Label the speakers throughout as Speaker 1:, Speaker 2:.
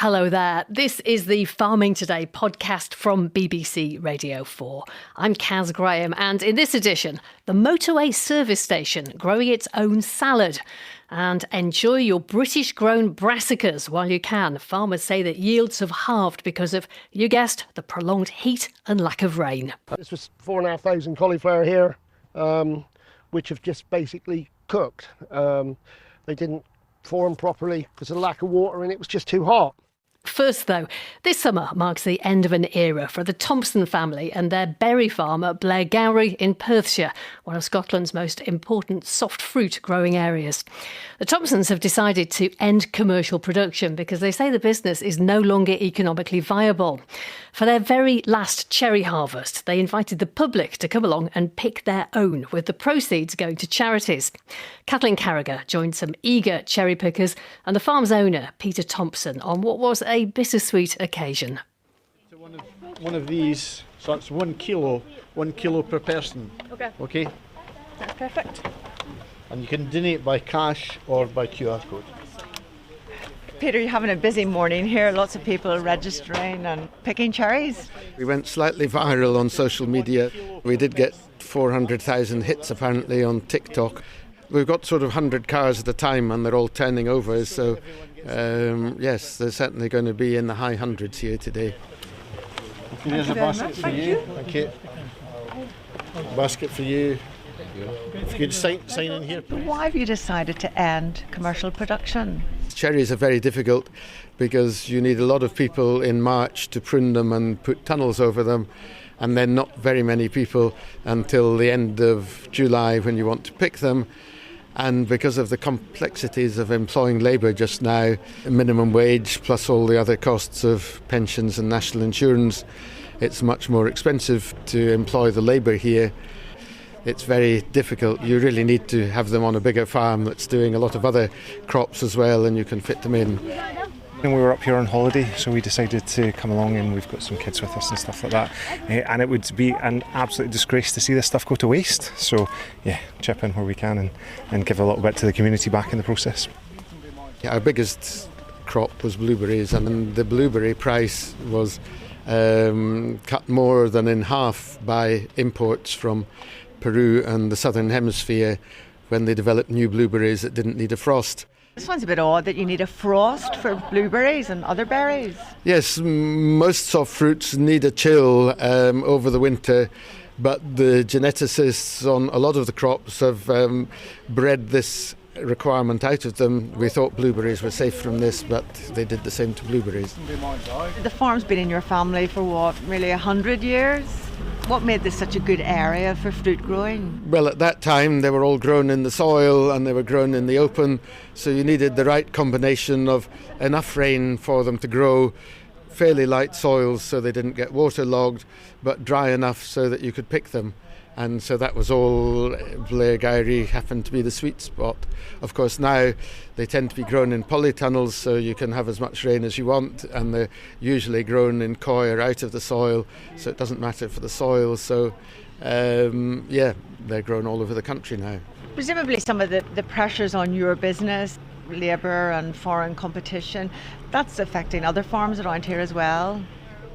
Speaker 1: Hello there. This is the Farming Today podcast from BBC Radio 4. I'm Kaz Graham, and in this edition, the motorway service station growing its own salad. And enjoy your British-grown brassicas while you can. Farmers say that yields have halved because of, you guessed, the prolonged heat and lack of rain.
Speaker 2: This was 4,500 cauliflower here, which have just basically cooked. They didn't form properly because of the lack of water and it was just too hot.
Speaker 1: First, though, this summer marks the end of an era for the Thompson family and their berry farm at Blairgowrie in Perthshire, one of Scotland's most important soft fruit growing areas. The Thompsons have decided to end commercial production because they say the business is no longer economically viable. For their very last cherry harvest, they invited the public to come along and pick their own, with the proceeds going to charities. Kathleen Carragher joined some eager cherry pickers and the farm's owner, Peter Thompson, on what was a bittersweet occasion.
Speaker 3: So one of these, so it's 1 kilo per person. Okay.
Speaker 4: That's perfect.
Speaker 3: And you can donate by cash or by QR code.
Speaker 4: Peter, you're having a busy morning here. Lots of people registering and picking cherries.
Speaker 5: We went slightly viral on social media. We did get 400,000 hits apparently on TikTok. We've got sort of 100 cars at a time and they're all turning over. So yes, they're certainly going to be in the high hundreds here today.
Speaker 3: Here's a basket for you. Thank you. Basket for you. If you could sign in here, please.
Speaker 4: Why have you decided to end commercial production?
Speaker 5: Cherries are very difficult because you need a lot of people in March to prune them and put tunnels over them, and then not very many people until the end of July when you want to pick them. And because of the complexities of employing labour just now, minimum wage plus all the other costs of pensions and national insurance, it's much more expensive to employ the labour here. It's very difficult. You really need to have them on a bigger farm that's doing a lot of other crops as well, and you can fit them in.
Speaker 6: And we were up here on holiday, so we decided to come along, and we've got some kids with us and stuff like that. And it would be an absolute disgrace to see this stuff go to waste. So yeah, chip in where we can and give a little bit to the community back in the process.
Speaker 5: Our biggest crop was blueberries, and the blueberry price was cut more than in half by imports from Peru and the southern hemisphere when they developed new blueberries that didn't need a frost.
Speaker 4: This one's a bit odd that you need a frost for blueberries and other berries.
Speaker 5: Yes, most soft fruits need a chill over the winter, but the geneticists on a lot of the crops have bred this requirement out of them. We thought blueberries were safe from this, but they did the same to blueberries.
Speaker 4: The farm's been in your family for what, really 100 years? What made this such a good area for fruit growing?
Speaker 5: Well, at that time they were all grown in the soil and they were grown in the open, so you needed the right combination of enough rain for them to grow, fairly light soils so they didn't get waterlogged, but dry enough so that you could pick them. And so that was all. Blairgowrie happened to be the sweet spot. Of course now they tend to be grown in polytunnels, so you can have as much rain as you want, and they're usually grown in coir out of the soil, so it doesn't matter for the soil. So they're grown all over the country now.
Speaker 4: Presumably some of the pressures on your business, labour and foreign competition, that's affecting other farms around here as well.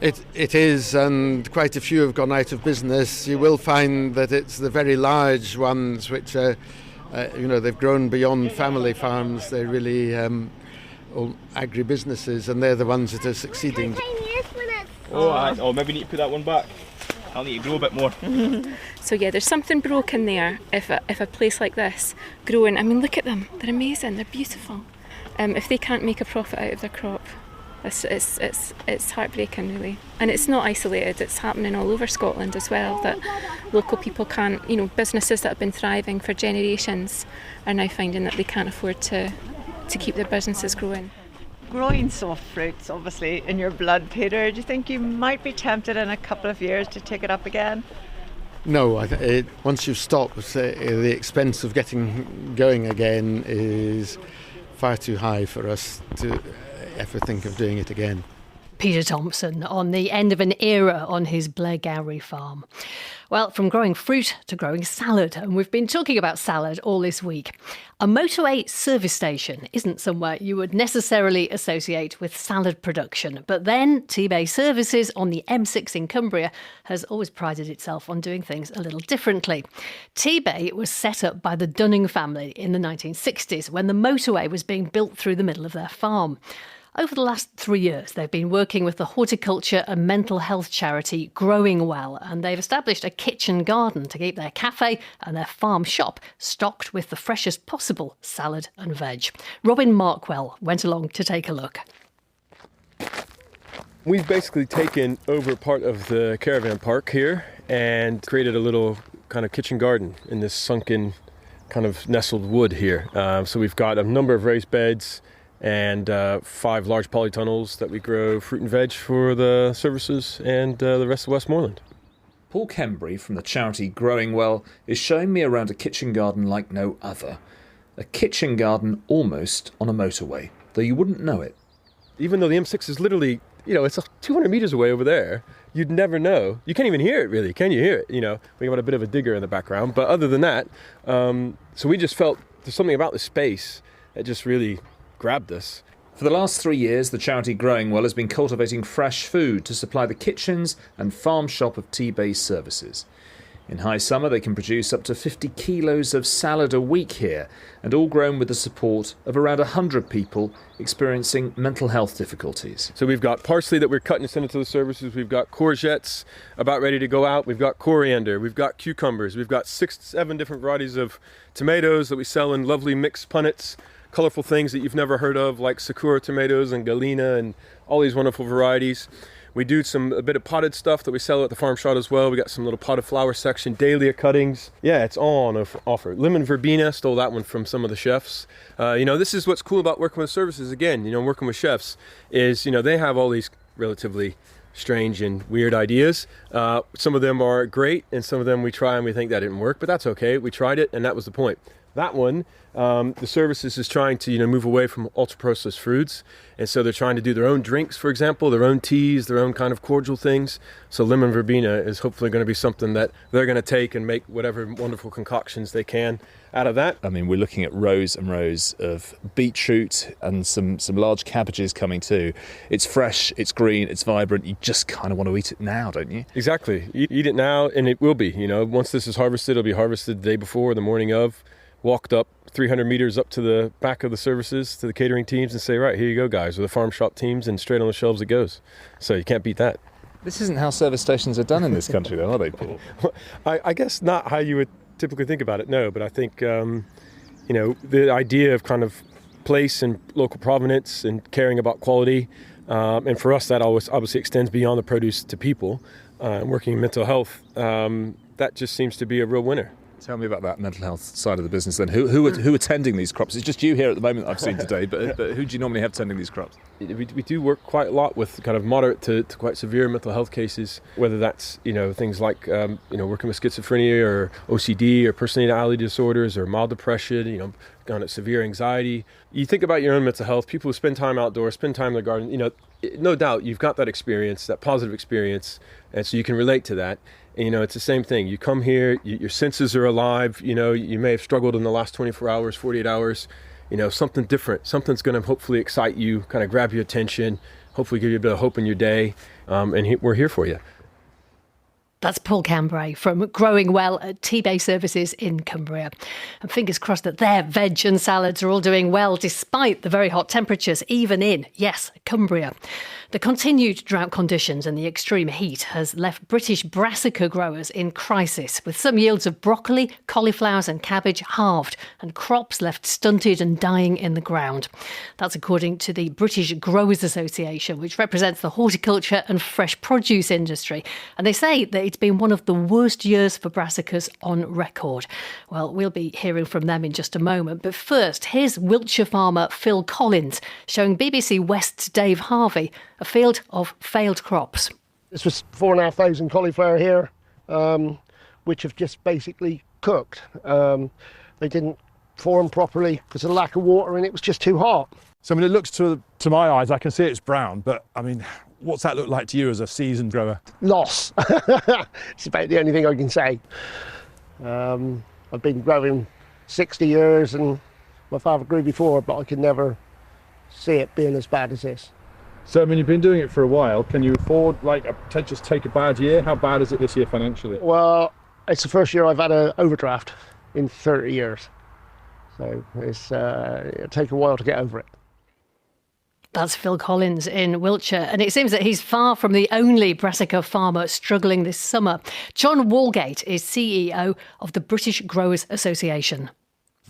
Speaker 5: It is, and quite a few have gone out of business. You will find that it's the very large ones which are, they've grown beyond family farms. They're really all agri-businesses, and they're the ones that are succeeding.
Speaker 7: Oh, maybe need to put that one back. I'll need to grow a bit more.
Speaker 8: So yeah, there's something broken there if a place like this growing, I mean, look at them, they're amazing, they're beautiful. If they can't make a profit out of their crop, it's heartbreaking really. And it's not isolated, it's happening all over Scotland as well, that local people can't, businesses that have been thriving for generations are now finding that they can't afford to keep their businesses growing.
Speaker 4: Growing soft fruits obviously in your blood, Peter. Do you think you might be tempted in a couple of years to take it up again?
Speaker 5: No, once you've stopped, the expense of getting going again is far too high for us to ever think of doing it again.
Speaker 1: Peter Thompson on the end of an era on his Blairgowrie farm. Well, from growing fruit to growing salad, and we've been talking about salad all this week. A motorway service station isn't somewhere you would necessarily associate with salad production, but then Tebay Services on the M6 in Cumbria has always prided itself on doing things a little differently. Tebay was set up by the Dunning family in the 1960s when the motorway was being built through the middle of their farm. Over the last 3 years, they've been working with the horticulture and mental health charity Growing Well, and they've established a kitchen garden to keep their cafe and their farm shop stocked with the freshest possible salad and veg. Robin Markwell went along to take a look.
Speaker 9: We've basically taken over part of the caravan park here and created a little kind of kitchen garden in this sunken kind of nestled wood here. So we've got a number of raised beds and 5 large polytunnels that we grow fruit and veg for the services and the rest of Westmoreland.
Speaker 10: Paul Kembry from the charity Growing Well is showing me around a kitchen garden like no other. A kitchen garden almost on a motorway, though you wouldn't know it.
Speaker 9: Even though the M6 is literally, it's 200 metres away over there, you'd never know. You can't even hear it really, can you hear it? We got a bit of a digger in the background, but other than that, so we just felt there's something about the space that just really grabbed us.
Speaker 10: For the last 3 years, the charity Growing Well has been cultivating fresh food to supply the kitchens and farm shop of Tebay Services. In high summer, they can produce up to 50 kilos of salad a week here, and all grown with the support of around 100 people experiencing mental health difficulties.
Speaker 9: So we've got parsley that we're cutting and sending to the services. We've got courgettes about ready to go out. We've got coriander. We've got cucumbers. We've got 6-7 different varieties of tomatoes that we sell in lovely mixed punnets. Colorful things that you've never heard of, like Sakura tomatoes and Galena and all these wonderful varieties. We do a bit of potted stuff that we sell at the farm shop as well. We got some little potted flower section, dahlia cuttings. Yeah, it's all on offer. Lemon verbena, stole that one from some of the chefs. This is what's cool about working with services. Again, working with chefs is, they have all these relatively strange and weird ideas. Some of them are great, and some of them we try and we think that didn't work, but that's okay. We tried it, and that was the point. That one, the services is trying to move away from ultra-processed foods, and so they're trying to do their own drinks, for example, their own teas, their own kind of cordial things. So lemon verbena is hopefully going to be something that they're going to take and make whatever wonderful concoctions they can out of that.
Speaker 10: I mean, we're looking at rows and rows of beetroot and some large cabbages coming too. It's fresh, it's green, it's vibrant. You just kind of want to eat it now, don't you?
Speaker 9: Exactly. Eat it now, and it will be. Once this is harvested, it'll be harvested the day before, the morning of. Walked up 300 meters up to the back of the services to the catering teams and say, right, here you go, guys, or the farm shop teams, and straight on the shelves it goes. So you can't beat that.
Speaker 10: This isn't how service stations are done in this country, though, are they, Paul?
Speaker 9: I guess not how you would typically think about it, no. But I think, the idea of kind of place and local provenance and caring about quality, and for us that always obviously extends beyond the produce to people, working in mental health, that just seems to be a real winner.
Speaker 10: Tell me about that mental health side of the business then. Who are tending these crops? It's just you here at the moment I've seen today, but who do you normally have tending these crops?
Speaker 9: We do work quite a lot with kind of moderate to quite severe mental health cases, whether that's, things like, working with schizophrenia or OCD or personality disorders or mild depression, kind of severe anxiety. You think about your own mental health, people who spend time outdoors, spend time in the garden, no doubt you've got that experience, that positive experience, and so you can relate to that. And, it's the same thing. You come here, your senses are alive. You may have struggled in the last 24 hours, 48 hours. Something different. Something's going to hopefully excite you, kind of grab your attention, hopefully give you a bit of hope in your day. And we're here for you.
Speaker 1: That's Paul Kembry from Growing Well at Tebay Services in Cumbria. And fingers crossed that their veg and salads are all doing well despite the very hot temperatures, even in, yes, Cumbria. The continued drought conditions and the extreme heat has left British Brassica growers in crisis, with some yields of broccoli, cauliflowers and cabbage halved and crops left stunted and dying in the ground. That's according to the British Growers Association, which represents the horticulture and fresh produce industry. And they say that it's been one of the worst years for brassicas on record. Well, we'll be hearing from them in just a moment. But first, here's Wiltshire farmer Phil Collins showing BBC West's Dave Harvey a field of failed crops.
Speaker 2: This was 4,500 cauliflower here, which have just basically cooked. They didn't form properly because of lack of water and it was just too hot.
Speaker 11: So I mean, it looks to my eyes, I can see it's brown, but I mean, what's that look like to you as a seasoned grower?
Speaker 2: Loss. It's about the only thing I can say. I've been growing 60 years and my father grew before, but I could never see it being as bad as this.
Speaker 11: So I mean, you've been doing it for a while. Can you afford to just take a bad year? How bad is it this year financially?
Speaker 2: Well, it's the first year I've had an overdraft in 30 years. So it'll take a while to get over it.
Speaker 1: That's Phil Collins in Wiltshire, and it seems that he's far from the only Brassica farmer struggling this summer. John Walgate is CEO of the British Growers Association.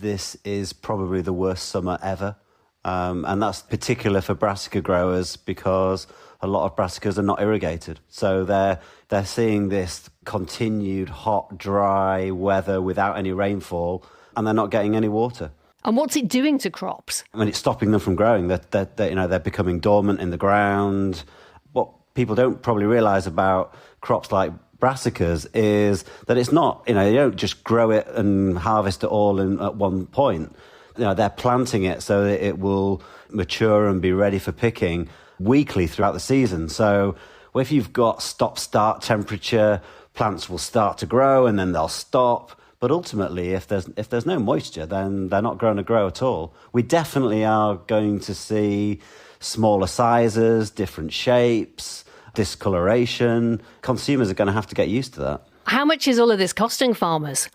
Speaker 12: This is probably the worst summer ever, and that's particular for Brassica growers because a lot of Brassicas are not irrigated. So they're seeing this continued hot, dry weather without any rainfall, and they're not getting any water.
Speaker 1: And what's it doing to crops?
Speaker 12: I mean, it's stopping them from growing. They're becoming dormant in the ground. What people don't probably realise about crops like Brassicas is that it's not, you don't just grow it and harvest it all at one point. They're planting it so that it will mature and be ready for picking weekly throughout the season. So if you've got stop-start temperature, plants will start to grow and then they'll stop. But ultimately, if there's no moisture, then they're not going to grow at all. We definitely are going to see smaller sizes, different shapes, discoloration. Consumers are going to have to get used to that.
Speaker 1: How much is all of this costing farmers?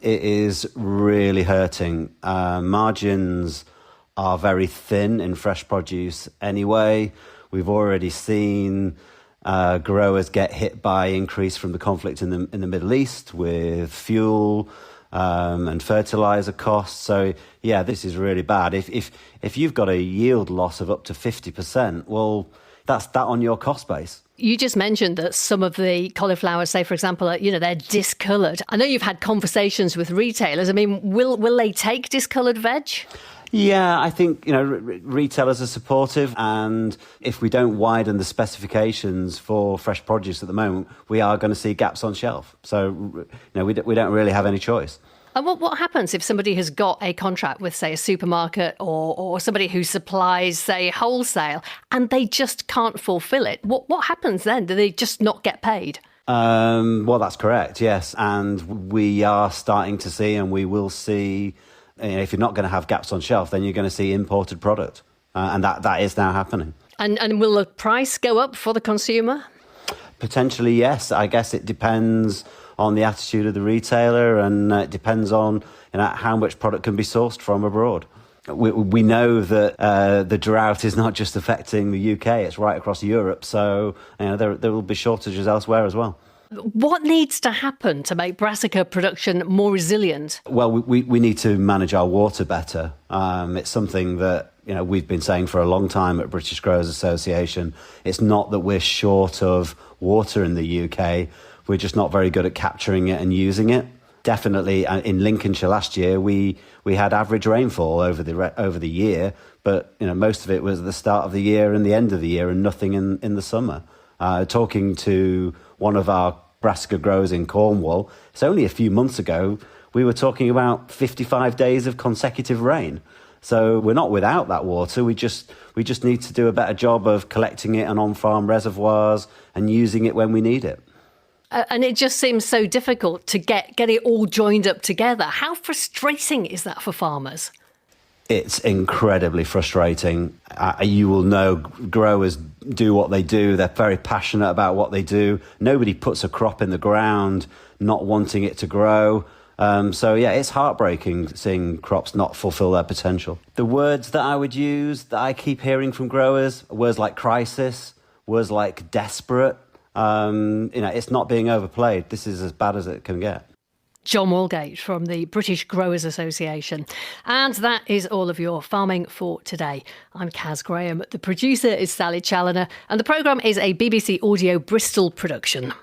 Speaker 12: It is really hurting. Margins are very thin in fresh produce anyway. We've already seen growers get hit by increase from the conflict in the Middle East with fuel and fertilizer costs. So yeah, this is really bad. If you've got a yield loss of up to 50%, well, that's that on your cost base.
Speaker 1: You just mentioned that some of the cauliflowers, say, for example, they're discoloured. I know you've had conversations with retailers. I mean, will they take discoloured veg?
Speaker 12: Yeah, I think, retailers are supportive, and if we don't widen the specifications for fresh produce at the moment, we are going to see gaps on shelf. So, we don't really have any choice.
Speaker 1: And what happens if somebody has got a contract with, say, a supermarket or somebody who supplies, say, wholesale, and they just can't fulfil it? What happens then? Do they just not get paid?
Speaker 12: Well, that's correct, yes. And we are starting to see, and we will see, if you're not going to have gaps on shelf, then you're going to see imported product. And that is now happening. And
Speaker 1: will the price go up for the consumer?
Speaker 12: Potentially, yes. I guess it depends on the attitude of the retailer, and it depends on how much product can be sourced from abroad. We know that the drought is not just affecting the UK, it's right across Europe. So there will be shortages elsewhere as well.
Speaker 1: What needs to happen to make Brassica production more resilient?
Speaker 12: Well, we need to manage our water better. It's something that we've been saying for a long time at British Growers Association. It's not that we're short of water in the UK. We're just not very good at capturing it and using it. Definitely in Lincolnshire last year, we had average rainfall over the year, but most of it was at the start of the year and the end of the year, and nothing in the summer. Talking to one of our Brassica growers in Cornwall, it's only a few months ago, we were talking about 55 days of consecutive rain. So we're not without that water. We just need to do a better job of collecting it in on-farm reservoirs and using it when we need it.
Speaker 1: And it just seems so difficult to get it all joined up together. How frustrating is that for farmers?
Speaker 12: It's incredibly frustrating. You will know growers do what they do. They're very passionate about what they do. Nobody puts a crop in the ground not wanting it to grow. So, yeah, it's heartbreaking seeing crops not fulfill their potential. The words that I would use that I keep hearing from growers, words like crisis, words like desperate. It's not being overplayed. This is as bad as it can get.
Speaker 1: John Walgate from the British Growers Association. And that is all of your farming for today. I'm Kaz Graham. The producer is Sally Challoner, and the programme is a BBC Audio Bristol production.